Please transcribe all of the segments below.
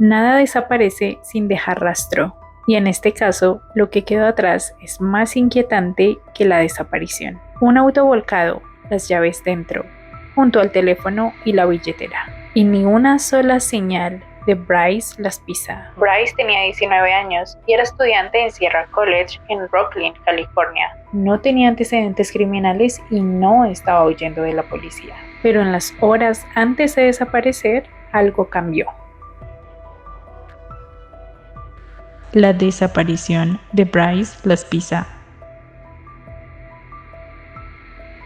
Nada desaparece sin dejar rastro, y en este caso, lo que quedó atrás es más inquietante que la desaparición. Un auto volcado, las llaves dentro, junto al teléfono y la billetera, y ni una sola señal de Bryce Laspisa. Bryce tenía 19 años y era estudiante en Sierra College en Rocklin, California. No tenía antecedentes criminales y no estaba huyendo de la policía. Pero en las horas antes de desaparecer, algo cambió. La desaparición de Bryce Laspisa.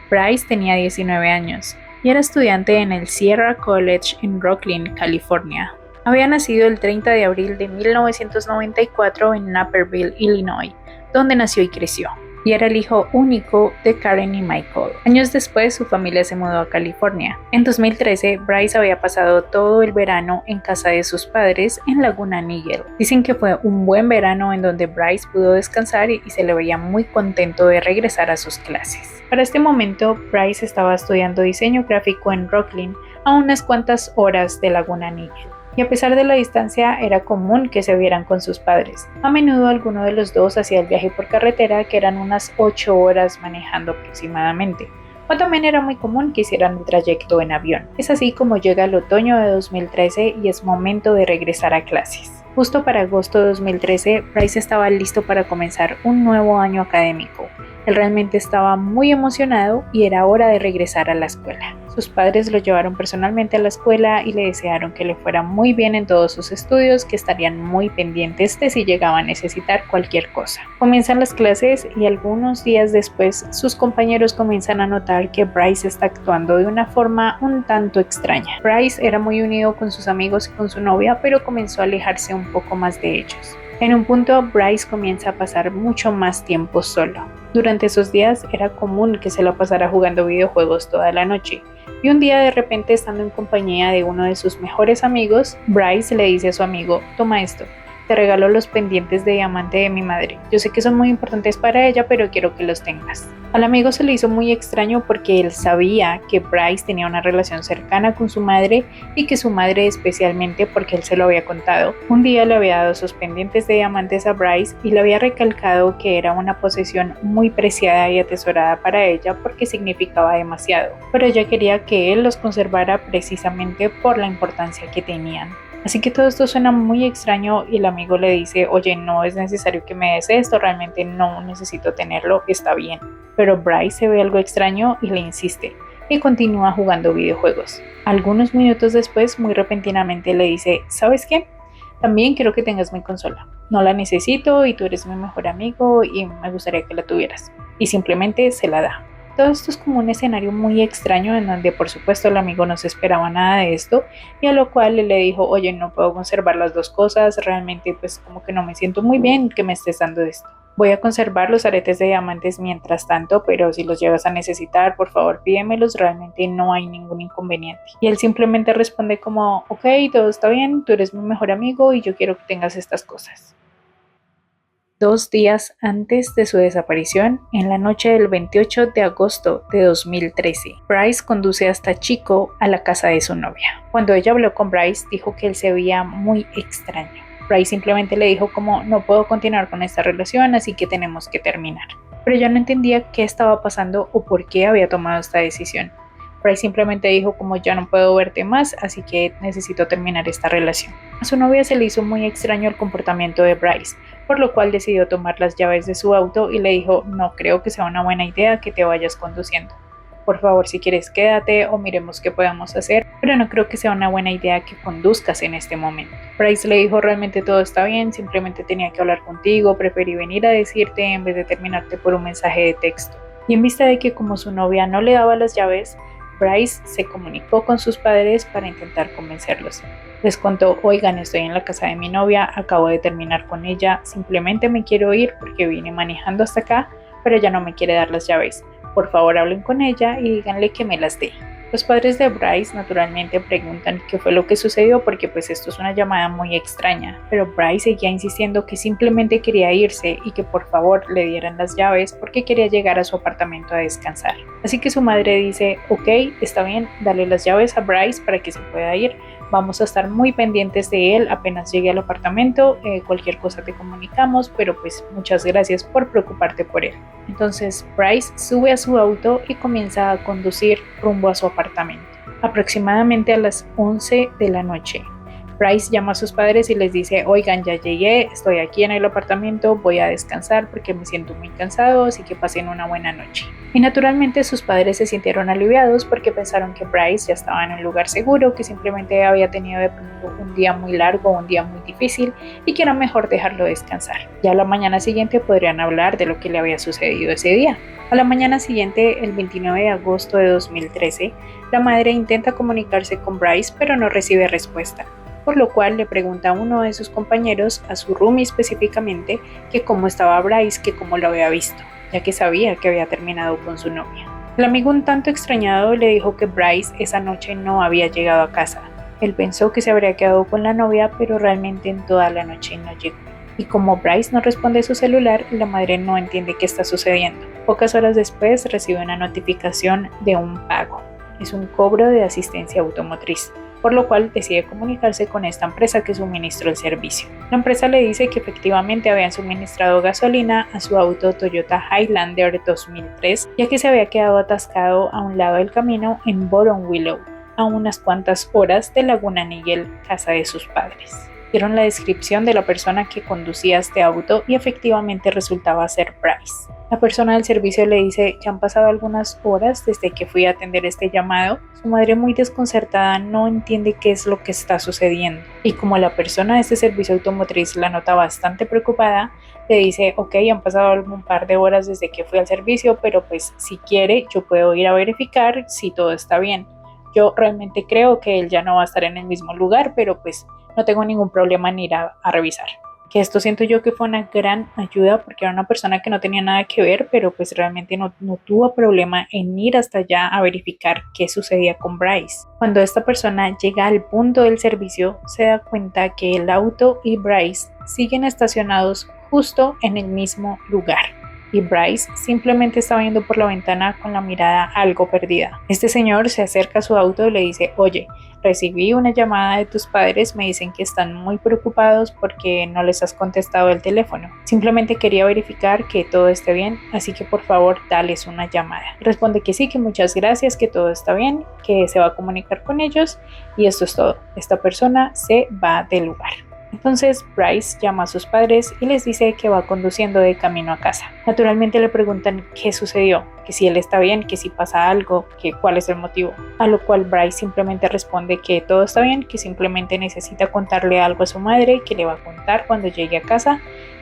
Bryce tenía 19 años y era estudiante en el Sierra College en Rocklin, California. Había nacido el 30 de abril de 1994 en Naperville, Illinois, donde nació y creció, y era el hijo único de Karen y Michael. Años después, su familia se mudó a California. En 2013, Bryce había pasado todo el verano en casa de sus padres en Laguna Niguel. Dicen que fue un buen verano en donde Bryce pudo descansar y se le veía muy contento de regresar a sus clases. Para este momento, Bryce estaba estudiando diseño gráfico en Rocklin, a unas cuantas horas de Laguna Niguel. Y a pesar de la distancia, era común que se vieran con sus padres. A menudo alguno de los dos hacía el viaje por carretera, que eran unas 8 horas manejando aproximadamente. O también era muy común que hicieran el trayecto en avión. Es así como llega el otoño de 2013 y es momento de regresar a clases. Justo para agosto de 2013, Bryce estaba listo para comenzar un nuevo año académico. Él realmente estaba muy emocionado y era hora de regresar a la escuela. Sus padres lo llevaron personalmente a la escuela y le desearon que le fuera muy bien en todos sus estudios, que estarían muy pendientes de si llegaba a necesitar cualquier cosa. Comienzan las clases y algunos días después sus compañeros comienzan a notar que Bryce está actuando de una forma un tanto extraña. Bryce era muy unido con sus amigos y con su novia, pero comenzó a alejarse un poco más de ellos. En un punto, Bryce comienza a pasar mucho más tiempo solo. Durante esos días era común que se la pasara jugando videojuegos toda la noche. Y un día de repente, estando en compañía de uno de sus mejores amigos, Bryce le dice a su amigo: toma esto, te regalo los pendientes de diamante de mi madre. Yo sé que son muy importantes para ella, pero quiero que los tengas. Al amigo se le hizo muy extraño porque él sabía que Bryce tenía una relación cercana con su madre y que su madre, especialmente porque él se lo había contado, un día le había dado sus pendientes de diamantes a Bryce y le había recalcado que era una posesión muy preciada y atesorada para ella porque significaba demasiado, pero ella quería que él los conservara precisamente por la importancia que tenían. Así que todo esto suena muy extraño y el amigo le dice: oye, no es necesario que me des esto, realmente no necesito tenerlo, está bien. Pero Bryce se ve algo extraño y le insiste, y continúa jugando videojuegos. Algunos minutos después, muy repentinamente le dice: ¿sabes qué? También quiero que tengas mi consola. No la necesito y tú eres mi mejor amigo y me gustaría que la tuvieras. Y simplemente se la da. Todo esto es como un escenario muy extraño en donde por supuesto el amigo no se esperaba nada de esto y a lo cual él le dijo: oye, no puedo conservar las dos cosas, realmente pues como que no me siento muy bien que me estés dando esto. Voy a conservar los aretes de diamantes mientras tanto, pero si los llegas a necesitar, por favor pídemelos, realmente no hay ningún inconveniente. Y él simplemente responde como: ok, todo está bien, tú eres mi mejor amigo y yo quiero que tengas estas cosas. 2 días antes de su desaparición, en la noche del 28 de agosto de 2013, Bryce conduce hasta Chico a la casa de su novia. Cuando ella habló con Bryce, dijo que él se veía muy extraño. Bryce simplemente le dijo como: no puedo continuar con esta relación, así que tenemos que terminar. Pero ella no entendía qué estaba pasando o por qué había tomado esta decisión. Bryce simplemente dijo como: ya no puedo verte más, así que necesito terminar esta relación. A su novia se le hizo muy extraño el comportamiento de Bryce, por lo cual decidió tomar las llaves de su auto y le dijo: no creo que sea una buena idea que te vayas conduciendo. Por favor, si quieres quédate o miremos qué podemos hacer, pero no creo que sea una buena idea que conduzcas en este momento. Bryce le dijo: realmente todo está bien, simplemente tenía que hablar contigo, preferí venir a decirte en vez de terminarte por un mensaje de texto. Y en vista de que como su novia no le daba las llaves, Bryce se comunicó con sus padres para intentar convencerlos. Les contó: oigan, estoy en la casa de mi novia, acabo de terminar con ella, simplemente me quiero ir porque vine manejando hasta acá, pero ella no me quiere dar las llaves. Por favor, hablen con ella y díganle que me las dé. Los padres de Bryce naturalmente preguntan qué fue lo que sucedió porque pues esto es una llamada muy extraña, pero Bryce seguía insistiendo que simplemente quería irse y que por favor le dieran las llaves porque quería llegar a su apartamento a descansar. Así que su madre dice: ok, está bien, dale las llaves a Bryce para que se pueda ir, Vamos a estar muy pendientes de él apenas llegue al apartamento, cualquier cosa te comunicamos, pero pues muchas gracias por preocuparte por él. Entonces Bryce sube a su auto y comienza a conducir rumbo a su apartamento. Aproximadamente a las 11 de la noche, Bryce llama a sus padres y les dice: oigan, ya llegué, estoy aquí en el apartamento, voy a descansar porque me siento muy cansado, así que pasen una buena noche. Y naturalmente sus padres se sintieron aliviados porque pensaron que Bryce ya estaba en un lugar seguro, que simplemente había tenido de pronto un día muy largo, un día muy difícil y que era mejor dejarlo descansar. Ya la mañana siguiente podrían hablar de lo que le había sucedido ese día. A la mañana siguiente, el 29 de agosto de 2013, la madre intenta comunicarse con Bryce pero no recibe respuesta, por lo cual le pregunta a uno de sus compañeros, a su roomie específicamente, que cómo estaba Bryce, que cómo lo había visto, ya que sabía que había terminado con su novia. El amigo, un tanto extrañado, le dijo que Bryce esa noche no había llegado a casa. Él pensó que se habría quedado con la novia, pero realmente en toda la noche no llegó. Y como Bryce no responde su celular, la madre no entiende qué está sucediendo. Pocas horas después recibe una notificación de un pago. Es un cobro de asistencia automotriz, por lo cual decide comunicarse con esta empresa que suministró el servicio. La empresa le dice que efectivamente habían suministrado gasolina a su auto Toyota Highlander 2003, ya que se había quedado atascado a un lado del camino en Bottom Willow, a unas cuantas horas de Laguna Niguel, casa de sus padres. Dieron la descripción de la persona que conducía este auto y efectivamente resultaba ser Bryce. La persona del servicio le dice: ya han pasado algunas horas desde que fui a atender este llamado. Su madre, muy desconcertada, no entiende qué es lo que está sucediendo. Y como la persona de este servicio automotriz la nota bastante preocupada, le dice: ok, han pasado algún par de horas desde que fui al servicio, pero pues si quiere yo puedo ir a verificar si todo está bien. Yo realmente creo que él ya no va a estar en el mismo lugar, pero pues no tengo ningún problema en ir a revisar. Que esto siento yo que fue una gran ayuda porque era una persona que no tenía nada que ver, pero pues realmente no tuvo problema en ir hasta allá a verificar qué sucedía con Bryce. Cuando esta persona llega al punto del servicio, se da cuenta que el auto y Bryce siguen estacionados justo en el mismo lugar. Y Bryce simplemente estaba viendo por la ventana con la mirada algo perdida. Este señor se acerca a su auto y le dice: oye, recibí una llamada de tus padres, me dicen que están muy preocupados porque no les has contestado el teléfono. Simplemente quería verificar que todo esté bien, así que por favor dales una llamada. Responde que sí, que muchas gracias, que todo está bien, que se va a comunicar con ellos y esto es todo. Esta persona se va del lugar. Entonces Bryce llama a sus padres y les dice que va conduciendo de camino a casa. Naturalmente le preguntan qué sucedió, que si él está bien, que si pasa algo, que cuál es el motivo. A lo cual Bryce simplemente responde que todo está bien, que simplemente necesita contarle algo a su madre, que le va a contar cuando llegue a casa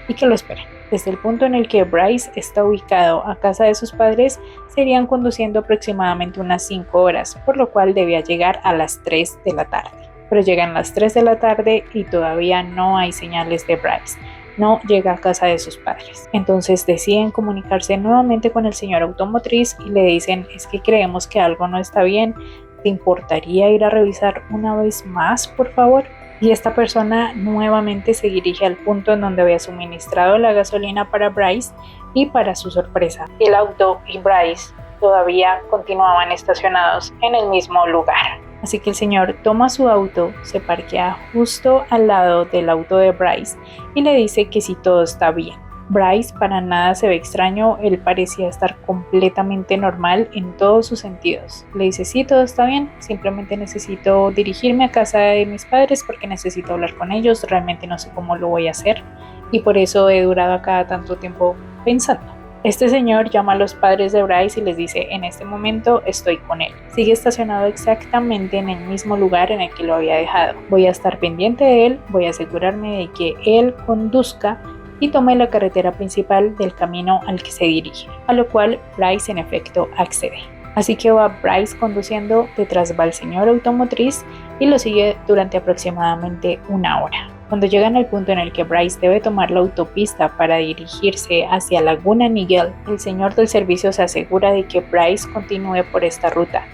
y que lo esperen. Desde el punto en el que Bryce está ubicado a casa de sus padres, serían conduciendo aproximadamente unas 5 horas, por lo cual debía llegar a las 3 de la tarde. Pero llegan las 3 de la tarde y todavía no hay señales de Bryce. No llega a casa de sus padres. Entonces deciden comunicarse nuevamente con el señor automotriz y le dicen: es que creemos que algo no está bien, ¿te importaría ir a revisar una vez más, por favor? Y esta persona nuevamente se dirige al punto en donde había suministrado la gasolina para Bryce y, para su sorpresa, el auto y Bryce todavía continuaban estacionados en el mismo lugar. Así que el señor toma su auto, se parquea justo al lado del auto de Bryce y le dice que si todo está bien. Bryce para nada se ve extraño, él parecía estar completamente normal en todos sus sentidos. Le dice: sí, todo está bien, simplemente necesito dirigirme a casa de mis padres porque necesito hablar con ellos, realmente no sé cómo lo voy a hacer y por eso he durado acá tanto tiempo pensando. Este señor llama a los padres de Bryce y les dice: en este momento estoy con él. Sigue estacionado exactamente en el mismo lugar en el que lo había dejado. Voy a estar pendiente de él, voy a asegurarme de que él conduzca y tome la carretera principal del camino al que se dirige. A lo cual Bryce en efecto accede. Así que va Bryce conduciendo, detrás va el señor automotriz y lo sigue durante aproximadamente una hora. Cuando llegan al punto en el que Bryce debe tomar la autopista para dirigirse hacia Laguna Niguel, el señor del servicio se asegura de que Bryce continúe por esta ruta.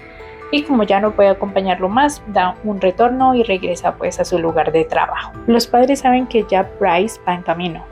Y como ya no puede acompañarlo más, da un retorno y regresa pues a su lugar de trabajo. Los padres saben que ya Bryce va en camino,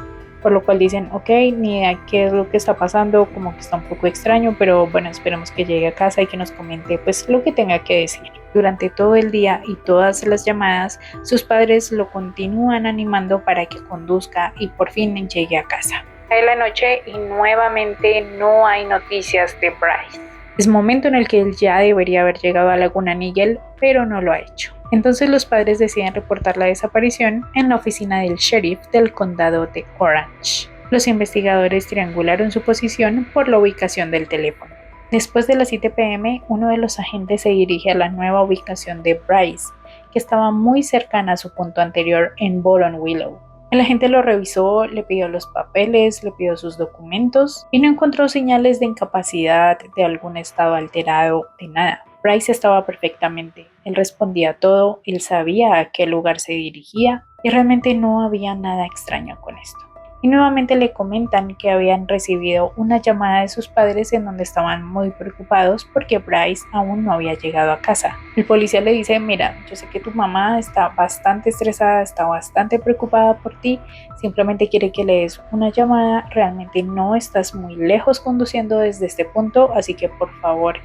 por lo cual dicen, ok, ni idea qué es lo que está pasando, como que está un poco extraño, pero bueno, esperemos que llegue a casa y que nos comente pues lo que tenga que decir. Durante todo el día y todas las llamadas, sus padres lo continúan animando para que conduzca y por fin llegue a casa. Cae la noche y nuevamente no hay noticias de Bryce. Es momento en el que él ya debería haber llegado a Laguna Niguel, pero no lo ha hecho. Entonces los padres deciden reportar la desaparición en la oficina del sheriff del condado de Orange. Los investigadores triangularon su posición por la ubicación del teléfono. Después de las 7 p.m., uno de los agentes se dirige a la nueva ubicación de Bryce, que estaba muy cercana a su punto anterior en Bottom Willow. El agente lo revisó, le pidió los papeles, le pidió sus documentos y no encontró señales de incapacidad, de algún estado alterado, de nada. Bryce estaba perfectamente, él respondía todo, él sabía a qué lugar se dirigía y realmente no había nada extraño con esto. Y nuevamente le comentan que habían recibido una llamada de sus padres en donde estaban muy preocupados porque Bryce aún no había llegado a casa. El policía le dice, mira, yo sé que tu mamá está bastante estresada, está bastante preocupada por ti, simplemente quiere que le des una llamada, realmente no estás muy lejos conduciendo desde este punto, así que por favor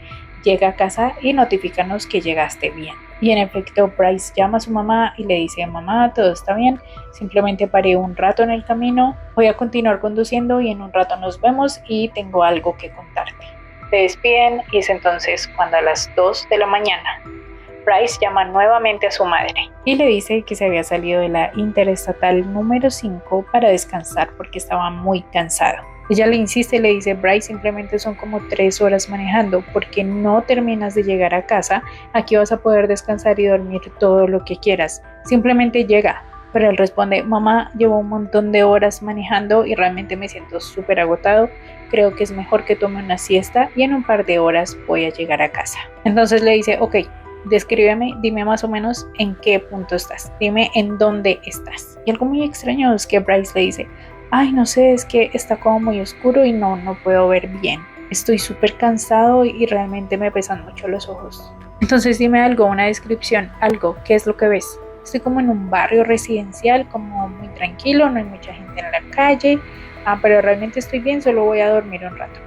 llega a casa y notifícanos que llegaste bien. Y en efecto, Bryce llama a su mamá y le dice, mamá, todo está bien, simplemente paré un rato en el camino, voy a continuar conduciendo y en un rato nos vemos y tengo algo que contarte. Se despiden y es entonces cuando a las 2 de la mañana, Bryce llama nuevamente a su madre y le dice que se había salido de la interestatal número 5 para descansar porque estaba muy cansado. Ella le insiste y le dice, Bryce, simplemente son como 3 horas manejando, porque no terminas de llegar a casa, aquí vas a poder descansar y dormir todo lo que quieras, simplemente llega. Pero él responde, mamá, llevo un montón de horas manejando y realmente me siento súper agotado, creo que es mejor que tome una siesta y en un par de horas voy a llegar a casa. Entonces le dice, ok, descríbeme, dime más o menos en qué punto estás, dime en dónde estás. Y algo muy extraño es que Bryce le dice, ay, no sé, es que está como muy oscuro y no puedo ver bien. Estoy súper cansado y realmente me pesan mucho los ojos. Entonces dime algo, una descripción, algo, ¿qué es lo que ves? Estoy como en un barrio residencial, como muy tranquilo, no hay mucha gente en la calle, pero realmente estoy bien, solo voy a dormir un rato.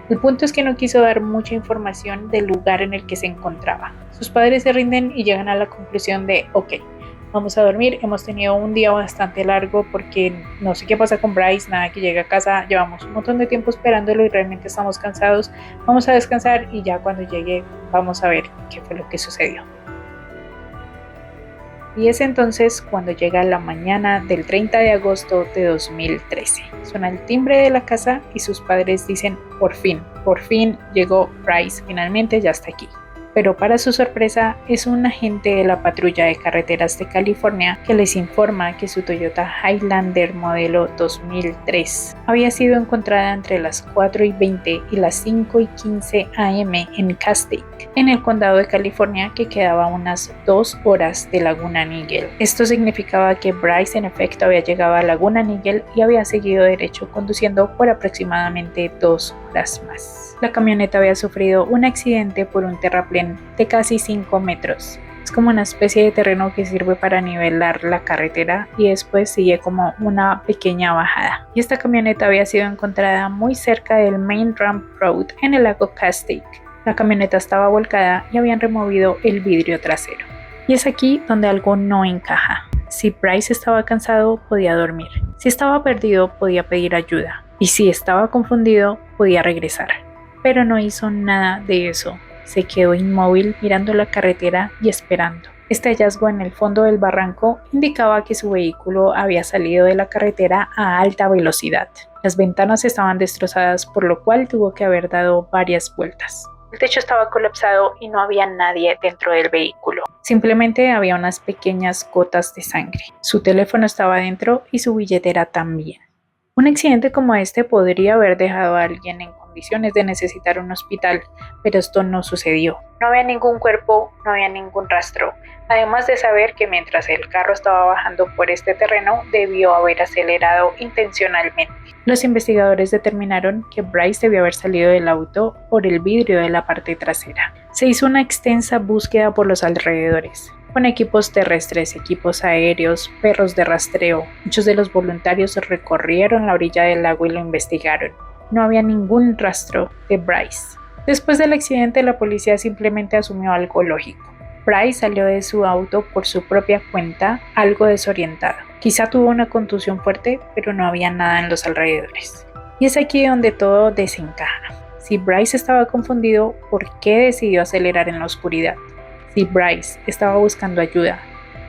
El punto es que no quiso dar mucha información del lugar en el que se encontraba. Sus padres se rinden y llegan a la conclusión de, ok, vamos a dormir, hemos tenido un día bastante largo porque no sé qué pasa con Bryce, nada que llegue a casa, llevamos un montón de tiempo esperándolo y realmente estamos cansados, vamos a descansar y ya cuando llegue vamos a ver qué fue lo que sucedió. Y es entonces cuando llega la mañana del 30 de agosto de 2013. Suena el timbre de la casa y sus padres dicen, por fin llegó Bryce, finalmente ya está aquí. Pero para su sorpresa es un agente de la patrulla de carreteras de California que les informa que su Toyota Highlander modelo 2003 había sido encontrada entre las 4:20 y las 5:15 am en Castaic, en el condado de California, que quedaba a unas 2 horas de Laguna Niguel. Esto significaba que Bryce en efecto había llegado a Laguna Niguel y había seguido derecho conduciendo por aproximadamente 2 horas más. La camioneta había sufrido un accidente por un terraplén de casi 5 metros. Es como una especie de terreno que sirve para nivelar la carretera y después sigue como una pequeña bajada. Y esta camioneta había sido encontrada muy cerca del Main Ramp Road en el lago Castaic. La camioneta estaba volcada y habían removido el vidrio trasero. Y es aquí donde algo no encaja. Si Bryce estaba cansado, podía dormir. Si estaba perdido, podía pedir ayuda. Y si estaba confundido, podía regresar. Pero no hizo nada de eso. Se quedó inmóvil mirando la carretera y esperando. Este hallazgo en el fondo del barranco indicaba que su vehículo había salido de la carretera a alta velocidad. Las ventanas estaban destrozadas, por lo cual tuvo que haber dado varias vueltas. El techo estaba colapsado y no había nadie dentro del vehículo. Simplemente había unas pequeñas gotas de sangre. Su teléfono estaba dentro y su billetera también. Un accidente como este podría haber dejado a alguien en condiciones de necesitar un hospital, pero esto no sucedió. No había ningún cuerpo, no había ningún rastro, además de saber que mientras el carro estaba bajando por este terreno, debió haber acelerado intencionalmente. Los investigadores determinaron que Bryce debió haber salido del auto por el vidrio de la parte trasera. Se hizo una extensa búsqueda por los alrededores, con equipos terrestres, equipos aéreos, perros de rastreo. Muchos de los voluntarios recorrieron la orilla del lago y lo investigaron. No había ningún rastro de Bryce. Después del accidente, la policía simplemente asumió algo lógico. Bryce salió de su auto por su propia cuenta, algo desorientado. Quizá tuvo una contusión fuerte, pero no había nada en los alrededores. Y es aquí donde todo desencaja. Si Bryce estaba confundido, ¿por qué decidió acelerar en la oscuridad? Si Bryce estaba buscando ayuda,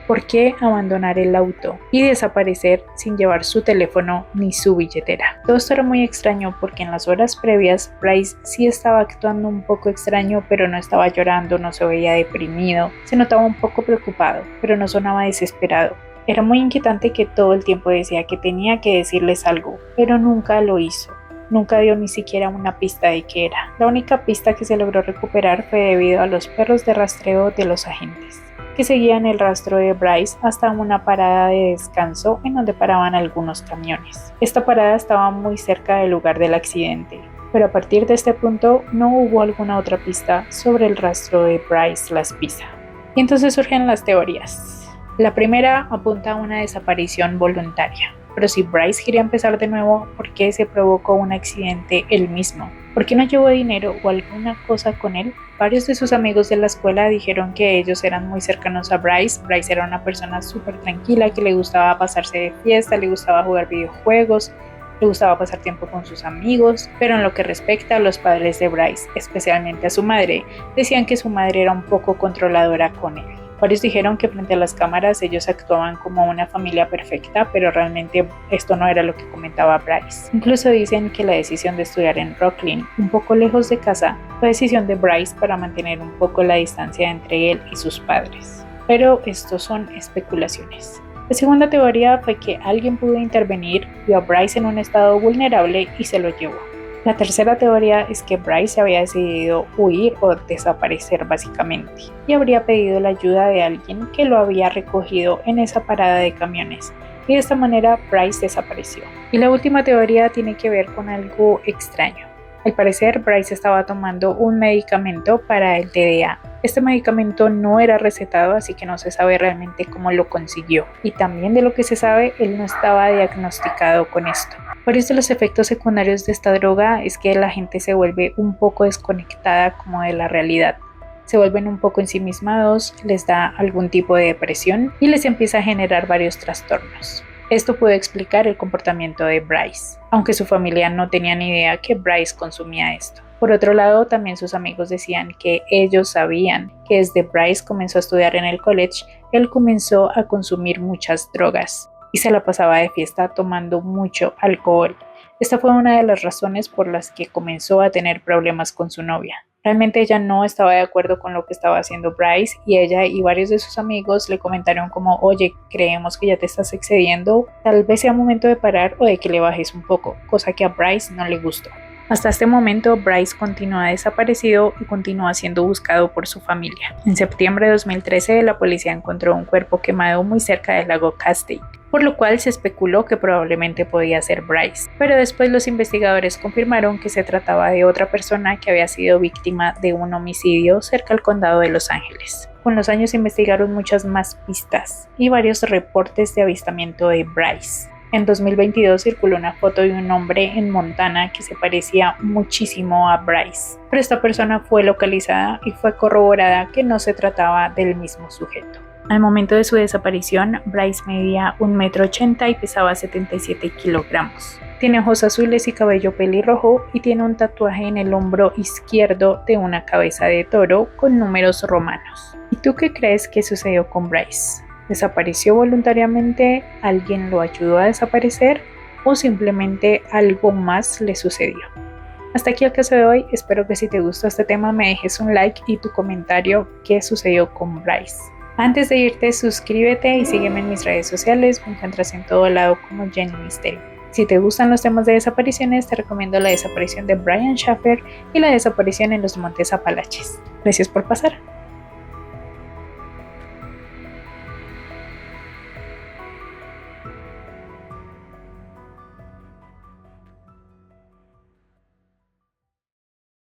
¿por qué abandonar el auto y desaparecer sin llevar su teléfono ni su billetera? Todo esto era muy extraño porque en las horas previas Bryce sí estaba actuando un poco extraño, pero no estaba llorando, no se veía deprimido, se notaba un poco preocupado, pero no sonaba desesperado. Era muy inquietante que todo el tiempo decía que tenía que decirles algo, pero nunca lo hizo. Nunca dio ni siquiera una pista de qué era. La única pista que se logró recuperar fue debido a los perros de rastreo de los agentes, que seguían el rastro de Bryce hasta una parada de descanso en donde paraban algunos camiones. Esta parada estaba muy cerca del lugar del accidente, pero a partir de este punto no hubo alguna otra pista sobre el rastro de Bryce Las Pisa. Y entonces surgen las teorías. La primera apunta a una desaparición voluntaria. Pero si Bryce quería empezar de nuevo, ¿por qué se provocó un accidente él mismo? ¿Por qué no llevó dinero o alguna cosa con él? Varios de sus amigos de la escuela dijeron que ellos eran muy cercanos a Bryce. Bryce era una persona súper tranquila, que le gustaba pasarse de fiesta, le gustaba jugar videojuegos, le gustaba pasar tiempo con sus amigos. Pero en lo que respecta a los padres de Bryce, especialmente a su madre, decían que su madre era un poco controladora con él. Varios dijeron que frente a las cámaras ellos actuaban como una familia perfecta, pero realmente esto no era lo que comentaba Bryce. Incluso dicen que la decisión de estudiar en Rocklin, un poco lejos de casa, fue decisión de Bryce para mantener un poco la distancia entre él y sus padres. Pero estos son especulaciones. La segunda teoría fue que alguien pudo intervenir, vio a Bryce en un estado vulnerable y se lo llevó. La tercera teoría es que Bryce había decidido huir o desaparecer básicamente y habría pedido la ayuda de alguien que lo había recogido en esa parada de camiones y de esta manera Bryce desapareció. Y la última teoría tiene que ver con algo extraño. Al parecer Bryce estaba tomando un medicamento para el TDA. Este medicamento no era recetado, así que no se sabe realmente cómo lo consiguió. Y también de lo que se sabe, él no estaba diagnosticado con esto. Varios de los efectos secundarios de esta droga es que la gente se vuelve un poco desconectada como de la realidad. Se vuelven un poco ensimismados, les da algún tipo de depresión y les empieza a generar varios trastornos. Esto puede explicar el comportamiento de Bryce, aunque su familia no tenía ni idea que Bryce consumía esto. Por otro lado, también sus amigos decían que ellos sabían que desde Bryce comenzó a estudiar en el college, él comenzó a consumir muchas drogas y se la pasaba de fiesta tomando mucho alcohol. Esta fue una de las razones por las que comenzó a tener problemas con su novia. Realmente ella no estaba de acuerdo con lo que estaba haciendo Bryce y ella y varios de sus amigos le comentaron como, oye, creemos que ya te estás excediendo, tal vez sea momento de parar o de que le bajes un poco, cosa que a Bryce no le gustó. Hasta este momento, Bryce continúa desaparecido y continúa siendo buscado por su familia. En septiembre de 2013, la policía encontró un cuerpo quemado muy cerca del lago Castaic, por lo cual se especuló que probablemente podía ser Bryce. Pero después los investigadores confirmaron que se trataba de otra persona que había sido víctima de un homicidio cerca al condado de Los Ángeles. Con los años investigaron muchas más pistas y varios reportes de avistamiento de Bryce. En 2022 circuló una foto de un hombre en Montana que se parecía muchísimo a Bryce, pero esta persona fue localizada y fue corroborada que no se trataba del mismo sujeto. Al momento de su desaparición, Bryce medía 1,80 m y pesaba 77 kilogramos. Tiene ojos azules y cabello pelirrojo y tiene un tatuaje en el hombro izquierdo de una cabeza de toro con números romanos. ¿Y tú qué crees que sucedió con Bryce? ¿Desapareció voluntariamente? ¿Alguien lo ayudó a desaparecer? ¿O simplemente algo más le sucedió? Hasta aquí el caso de hoy. Espero que si te gustó este tema me dejes un like y tu comentario qué sucedió con Bryce. Antes de irte, suscríbete y sígueme en mis redes sociales. Me encuentras en todo lado como Jenny Misterio. Si te gustan los temas de desapariciones, te recomiendo la desaparición de Brian Shaffer y la desaparición en los Montes Apalaches. Gracias por pasar.